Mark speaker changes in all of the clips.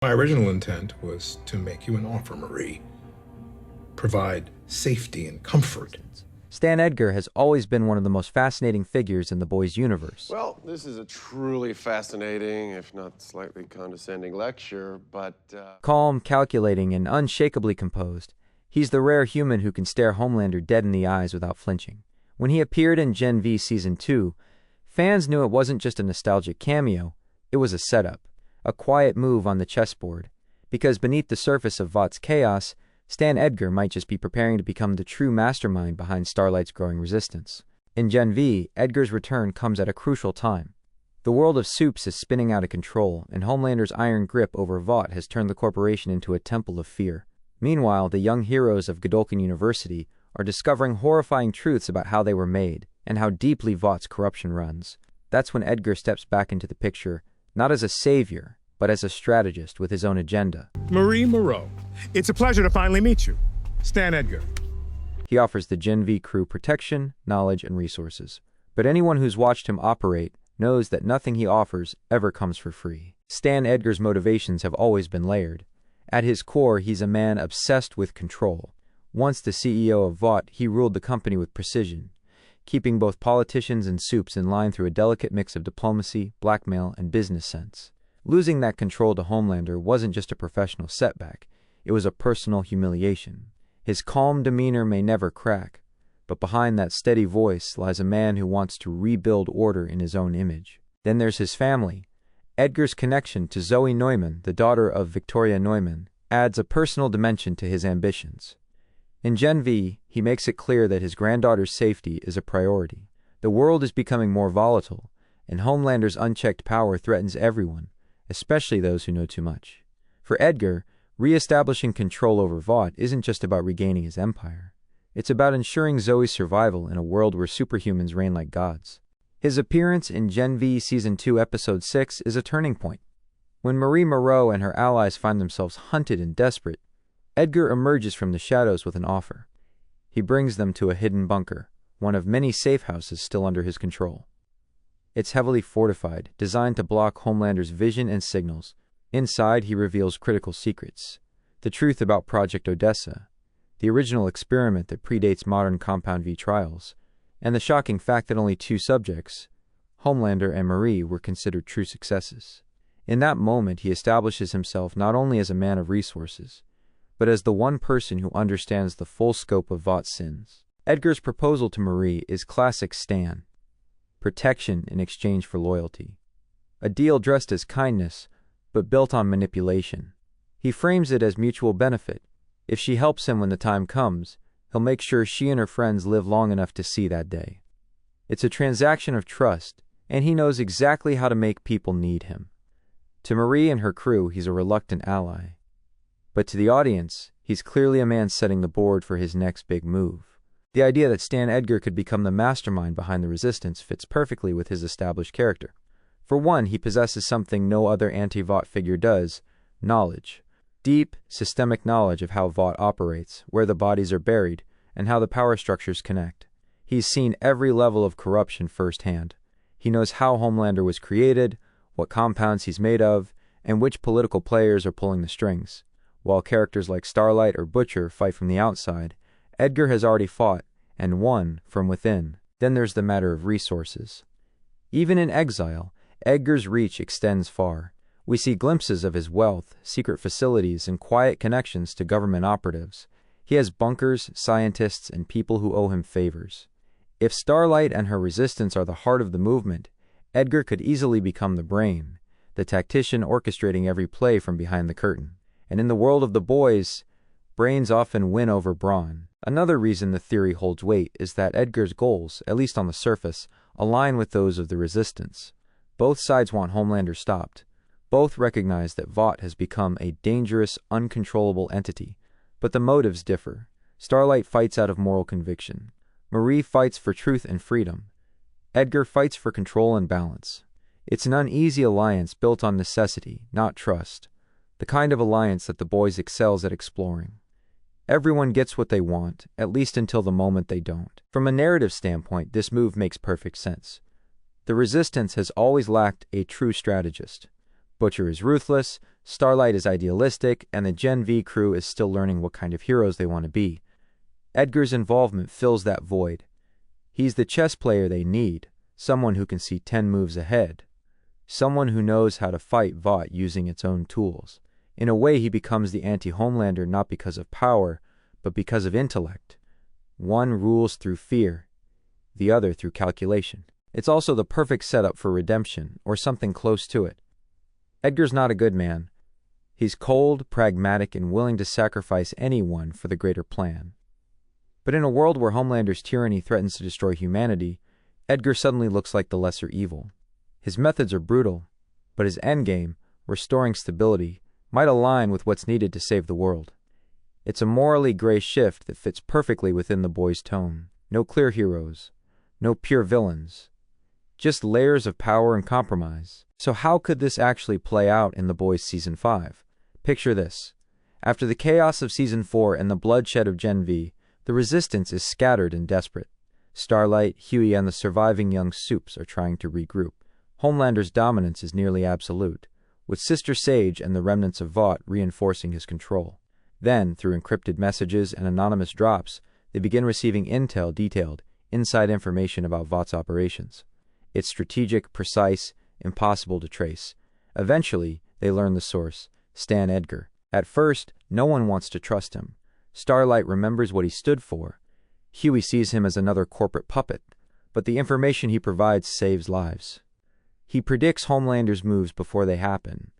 Speaker 1: My original intent was to make you an offer, Marie. Provide safety and comfort.
Speaker 2: Stan Edgar has always been one of the most fascinating figures in the boys' universe.
Speaker 3: Well, this is a truly fascinating, if not slightly condescending lecture, but...
Speaker 2: Calm, calculating, and unshakably composed, he's the rare human who can stare Homelander dead in the eyes without flinching. When he appeared in Gen V Season 2, fans knew it wasn't just a nostalgic cameo, it was a setup, a quiet move on the chessboard, because beneath the surface of Vought's chaos, Stan Edgar might just be preparing to become the true mastermind behind Starlight's growing resistance. In Gen V, Edgar's return comes at a crucial time. The world of soups is spinning out of control, and Homelander's iron grip over Vought has turned the corporation into a temple of fear. Meanwhile, the young heroes of Godolkin University are discovering horrifying truths about how they were made, and how deeply Vought's corruption runs. That's when Edgar steps back into the picture, not as a savior, but as a strategist with his own agenda.
Speaker 4: Marie Moreau, it's a pleasure to finally meet you. Stan Edgar.
Speaker 2: He offers the Gen V crew protection, knowledge, and resources. But anyone who's watched him operate knows that nothing he offers ever comes for free. Stan Edgar's motivations have always been layered. At his core, he's a man obsessed with control. Once the CEO of Vought, he ruled the company with precision, keeping both politicians and soups in line through a delicate mix of diplomacy, blackmail, and business sense. Losing that control to Homelander wasn't just a professional setback, it was a personal humiliation. His calm demeanor may never crack, but behind that steady voice lies a man who wants to rebuild order in his own image. Then there's his family. Edgar's connection to Zoe Neuman, the daughter of Victoria Neuman, adds a personal dimension to his ambitions. In Gen V, he makes it clear that his granddaughter's safety is a priority. The world is becoming more volatile, and Homelander's unchecked power threatens everyone, especially those who know too much. For Edgar, re-establishing control over Vought isn't just about regaining his empire. It's about ensuring Zoe's survival in a world where superhumans reign like gods. His appearance in Gen V Season 2 Episode 6 is a turning point. When Marie Moreau and her allies find themselves hunted and desperate, Edgar emerges from the shadows with an offer. He brings them to a hidden bunker, one of many safe houses still under his control. It's heavily fortified, designed to block Homelander's vision and signals. Inside, he reveals critical secrets. The truth about Project Odessa, the original experiment that predates modern Compound V trials, and the shocking fact that only 2 subjects, Homelander and Marie, were considered true successes. In that moment, he establishes himself not only as a man of resources, but as the one person who understands the full scope of Vought's sins. Edgar's proposal to Marie is classic Stan. Protection in exchange for loyalty. A deal dressed as kindness, but built on manipulation. He frames it as mutual benefit. If she helps him when the time comes, he'll make sure she and her friends live long enough to see that day. It's a transaction of trust, and he knows exactly how to make people need him. To Marie and her crew, he's a reluctant ally. But to the audience, he's clearly a man setting the board for his next big move. The idea that Stan Edgar could become the mastermind behind the resistance fits perfectly with his established character. For one, he possesses something no other anti-Vought figure does: knowledge. Deep, systemic knowledge of how Vought operates, where the bodies are buried, and how the power structures connect. He's seen every level of corruption firsthand. He knows how Homelander was created, what compounds he's made of, and which political players are pulling the strings. While characters like Starlight or Butcher fight from the outside, Edgar has already fought, and won, from within. Then there's the matter of resources. Even in exile, Edgar's reach extends far. We see glimpses of his wealth, secret facilities, and quiet connections to government operatives. He has bunkers, scientists, and people who owe him favors. If Starlight and her resistance are the heart of the movement, Edgar could easily become the brain, the tactician orchestrating every play from behind the curtain. And in the world of the boys, brains often win over brawn. Another reason the theory holds weight is that Edgar's goals, at least on the surface, align with those of the resistance. Both sides want Homelander stopped. Both recognize that Vought has become a dangerous, uncontrollable entity, but the motives differ. Starlight fights out of moral conviction. Marie fights for truth and freedom. Edgar fights for control and balance. It's an uneasy alliance built on necessity, not trust. The kind of alliance that the boys excels at exploring. Everyone gets what they want, at least until the moment they don't. From a narrative standpoint, this move makes perfect sense. The resistance has always lacked a true strategist. Butcher is ruthless, Starlight is idealistic, and the Gen V crew is still learning what kind of heroes they want to be. Edgar's involvement fills that void. He's the chess player they need, someone who can see 10 moves ahead, someone who knows how to fight Vought using its own tools. In a way, he becomes the anti-Homelander not because of power, but because of intellect. One rules through fear, the other through calculation. It's also the perfect setup for redemption, or something close to it. Edgar's not a good man. He's cold, pragmatic, and willing to sacrifice anyone for the greater plan. But in a world where Homelander's tyranny threatens to destroy humanity, Edgar suddenly looks like the lesser evil. His methods are brutal, but his endgame, restoring stability, might align with what's needed to save the world. It's a morally gray shift that fits perfectly within the boys' tone. No clear heroes, no pure villains, just layers of power and compromise. So how could this actually play out in The Boys Season 5? Picture this. After the chaos of Season 4 and the bloodshed of Gen V, the Resistance is scattered and desperate. Starlight, Huey, and the surviving young Supes are trying to regroup. Homelander's dominance is nearly absolute, with Sister Sage and the remnants of Vought reinforcing his control. Then, through encrypted messages and anonymous drops, they begin receiving intel detailed, inside information about Vought's operations. It's strategic, precise, impossible to trace. Eventually, they learn the source, Stan Edgar. At first, no one wants to trust him. Starlight remembers what he stood for. Huey sees him as another corporate puppet, but the information he provides saves lives. He predicts Homelander's moves before they happen.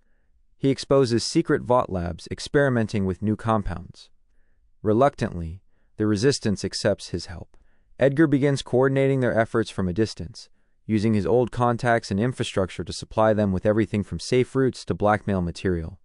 Speaker 2: He exposes secret Vought labs experimenting with new compounds. Reluctantly, the Resistance accepts his help. Edgar begins coordinating their efforts from a distance, using his old contacts and infrastructure to supply them with everything from safe routes to blackmail material.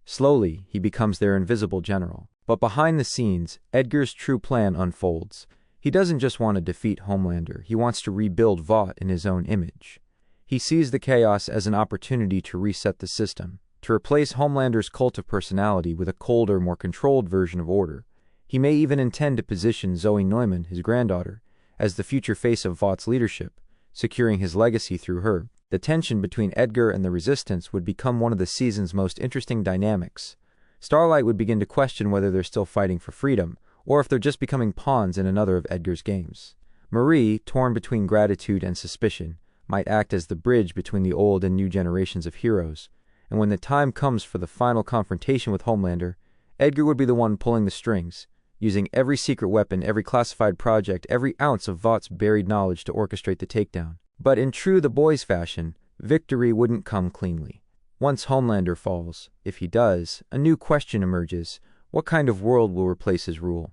Speaker 2: Slowly, he becomes their invisible general. But behind the scenes, Edgar's true plan unfolds. He doesn't just want to defeat Homelander, he wants to rebuild Vought in his own image. He sees the chaos as an opportunity to reset the system, to replace Homelander's cult of personality with a colder, more controlled version of order. He may even intend to position Zoe Neuman, his granddaughter, as the future face of Vought's leadership, securing his legacy through her. The tension between Edgar and the Resistance would become one of the season's most interesting dynamics. Starlight would begin to question whether they're still fighting for freedom, or if they're just becoming pawns in another of Edgar's games. Marie, torn between gratitude and suspicion, might act as the bridge between the old and new generations of heroes, and when the time comes for the final confrontation with Homelander, Edgar would be the one pulling the strings, using every secret weapon, every classified project, every ounce of Vought's buried knowledge to orchestrate the takedown. But in true The Boys fashion, victory wouldn't come cleanly. Once Homelander falls, if he does, a new question emerges. What kind of world will replace his rule?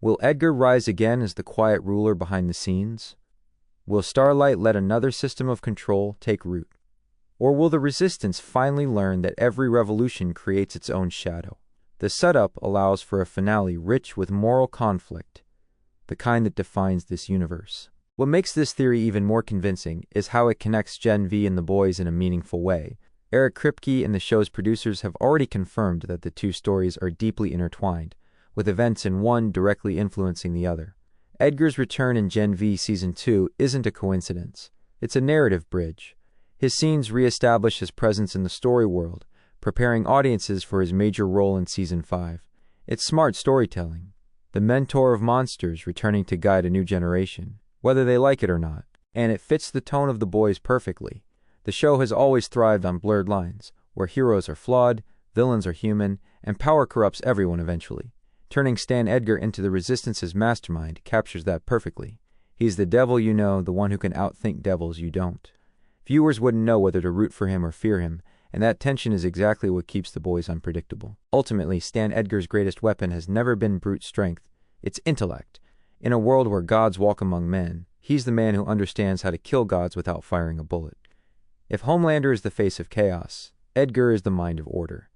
Speaker 2: Will Edgar rise again as the quiet ruler behind the scenes? Will Starlight let another system of control take root? Or will the Resistance finally learn that every revolution creates its own shadow? The setup allows for a finale rich with moral conflict, the kind that defines this universe. What makes this theory even more convincing is how it connects Gen V and The Boys in a meaningful way. Eric Kripke and the show's producers have already confirmed that the two stories are deeply intertwined, with events in one directly influencing the other. Edgar's return in Gen V Season 2 isn't a coincidence. It's a narrative bridge. His scenes re-establish his presence in the story world, preparing audiences for his major role in Season 5. It's smart storytelling. The mentor of monsters returning to guide a new generation, whether they like it or not. And it fits the tone of The Boys perfectly. The show has always thrived on blurred lines, where heroes are flawed, villains are human, and power corrupts everyone eventually. Turning Stan Edgar into the Resistance's mastermind captures that perfectly. He's the devil you know, the one who can outthink devils you don't. Viewers wouldn't know whether to root for him or fear him, and that tension is exactly what keeps The Boys unpredictable. Ultimately, Stan Edgar's greatest weapon has never been brute strength, it's intellect. In a world where gods walk among men, he's the man who understands how to kill gods without firing a bullet. If Homelander is the face of chaos, Edgar is the mind of order.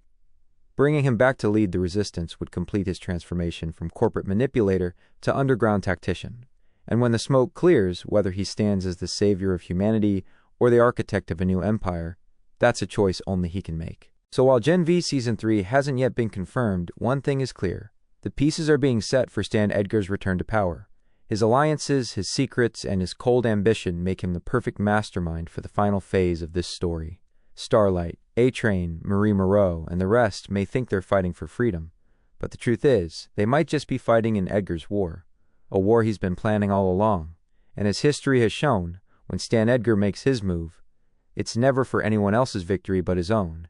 Speaker 2: Bringing him back to lead the Resistance would complete his transformation from corporate manipulator to underground tactician. And when the smoke clears, whether he stands as the savior of humanity or the architect of a new empire, that's a choice only he can make. So while Gen V Season 3 hasn't yet been confirmed, one thing is clear. The pieces are being set for Stan Edgar's return to power. His alliances, his secrets, and his cold ambition make him the perfect mastermind for the final phase of this story. Starlight, A-Train, Marie Moreau, and the rest may think they're fighting for freedom, but the truth is, they might just be fighting in Edgar's war, a war he's been planning all along. And as history has shown, when Stan Edgar makes his move, it's never for anyone else's victory but his own.